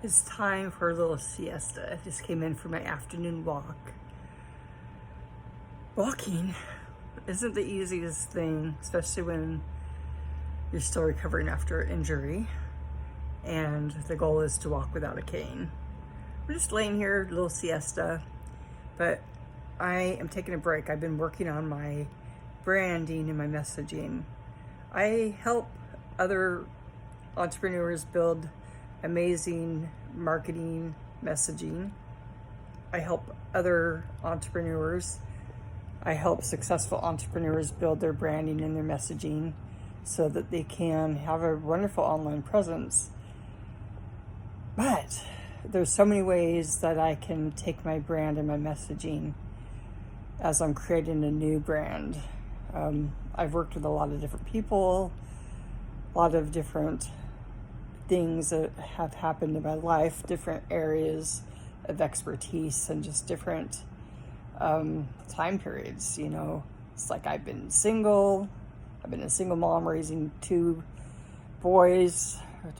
It's time for a little siesta. I just came in for my afternoon walk. Walking isn't the easiest thing, especially when you're still recovering after an injury, and the goal is to walk without a cane. We're just laying here, a little siesta, but I am taking a break. I've been working on my branding and my messaging. I help other entrepreneurs build amazing marketing messaging. I help other entrepreneurs. I help successful entrepreneurs build their branding and their messaging so that they can have a wonderful online presence. But there's so many ways that I can take my brand and my messaging as I'm creating a new brand. I've worked with a lot of different people, a lot of different things that have happened in my life, different areas of expertise and just different time periods. You know, it's like I've been a single mom raising two boys,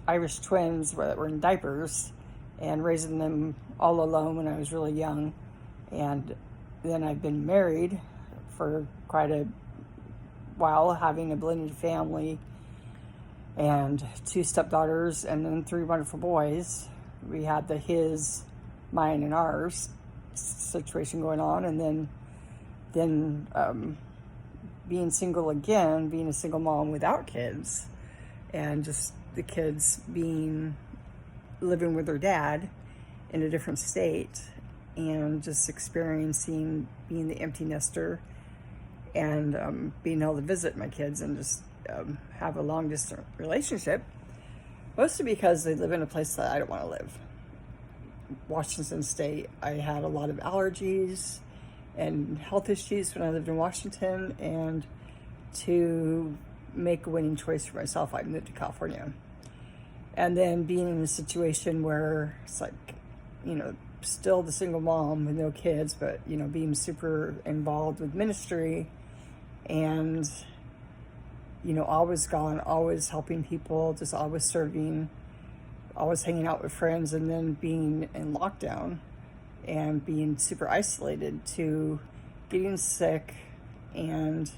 Irish twins that were in diapers, and raising them all alone when I was really young. And then I've been married for quite a while, having a blended family and two stepdaughters and then three wonderful boys. We had the his, mine, and ours situation going on, and then being single again, being a single mom without kids, and just the kids living with their dad in a different state, and just experiencing being the empty nester and being able to visit my kids and just have a long distance relationship, mostly because they live in a place that I don't want to live. Washington State, I had a lot of allergies and health issues when I lived in Washington, and to make a winning choice for myself, I moved to California. And then being in a situation where it's like, you know, still the single mom with no kids, but, you know, being super involved with ministry and, you know, always gone, always helping people, just always serving, always hanging out with friends, and then being in lockdown and being super isolated, to getting sick and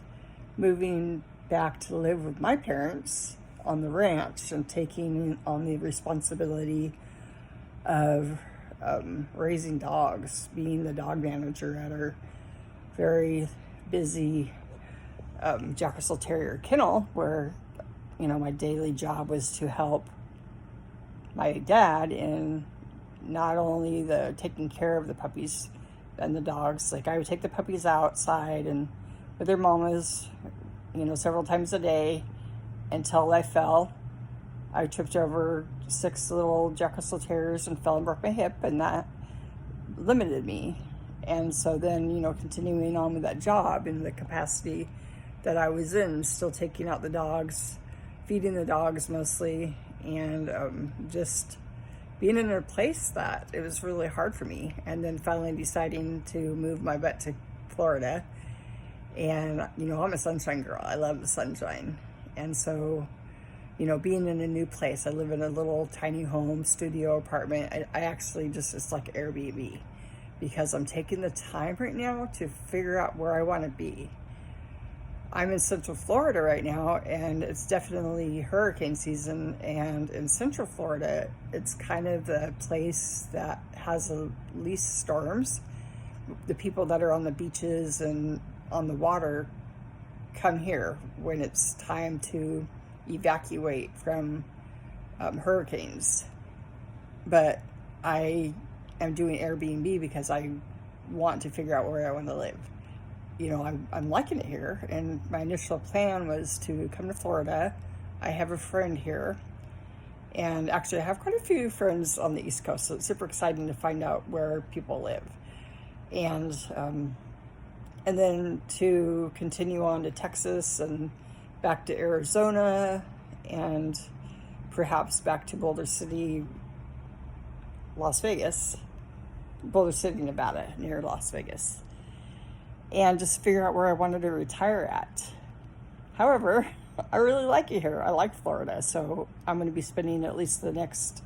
moving back to live with my parents on the ranch and taking on the responsibility of raising dogs, being the dog manager at our very busy Jack Russell Terrier kennel, where, you know, my daily job was to help my dad in not only the taking care of the puppies and the dogs. Like, I would take the puppies outside and with their mamas, you know, several times a day until I fell. I tripped over 6 little Jack Russell Terriers and fell and broke my hip, and that limited me. And so then, you know, continuing on with that job in the capacity that I was in, still taking out the dogs, feeding the dogs mostly, and just being in a place that it was really hard for me. And then finally deciding to move my butt to Florida. And, you know, I'm a sunshine girl. I love the sunshine. And so, you know, being in a new place, I live in a little tiny home studio apartment. I actually just, it's like Airbnb, because I'm taking the time right now to figure out where I want to be. I'm in Central Florida right now, and it's definitely hurricane season. And in Central Florida, it's kind of the place that has the least storms. The people that are on the beaches and on the water come here when it's time to evacuate from hurricanes. But I am doing Airbnb because I want to figure out where I want to live. You know, I'm liking it here, and my initial plan was to come to Florida. I have a friend here, and actually I have quite a few friends on the East Coast, so it's super exciting to find out where people live. And then to continue on to Texas and back to Arizona, and perhaps back to Boulder City, Nevada, near Las Vegas. And just figure out where I wanted to retire at. However, I really like it here. I like Florida, so I'm going to be spending at least the next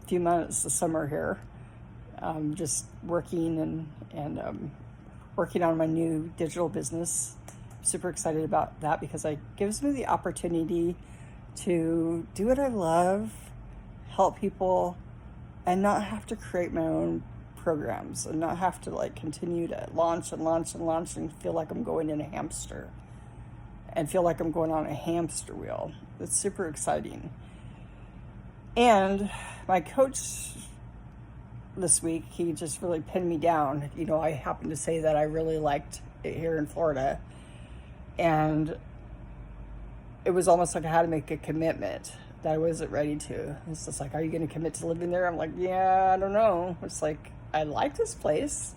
few months this summer here, just working and working on my new digital business. Super excited about that because it gives me the opportunity to do what I love, help people, and not have to create my own programs and not have to like continue to launch and feel like I'm going in a hamster and feel like I'm going on a hamster wheel. It's super exciting. And my coach this week, he just really pinned me down. You know, I happened to say that I really liked it here in Florida. And it was almost like I had to make a commitment that I wasn't ready to. It's just like, are you going to commit to living there? I'm like, yeah, I don't know. It's like, I like this place,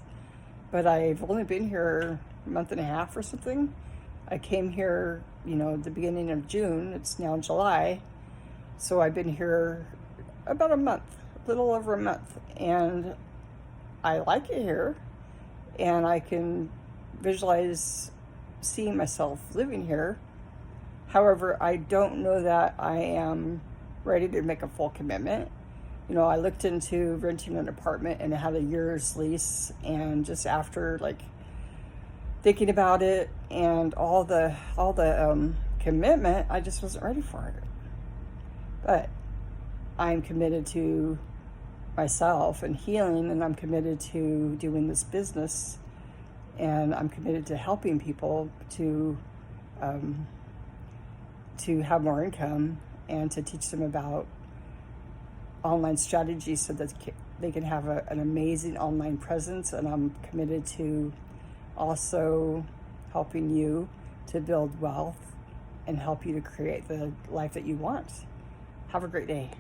but I've only been here a month and a half or something. I came here, you know, at the beginning of June. It's now July. So I've been here about a month, a little over a month. And I like it here. And I can visualize seeing myself living here. However, I don't know that I am ready to make a full commitment. You know, I looked into renting an apartment and it had a year's lease, and just after like thinking about it and all the commitment, I just wasn't ready for it. But I'm committed to myself and healing, and I'm committed to doing this business, and I'm committed to helping people to have more income and to teach them about online strategies so that they can have an amazing online presence. And I'm committed to also helping you to build wealth and help you to create the life that you want. Have a great day.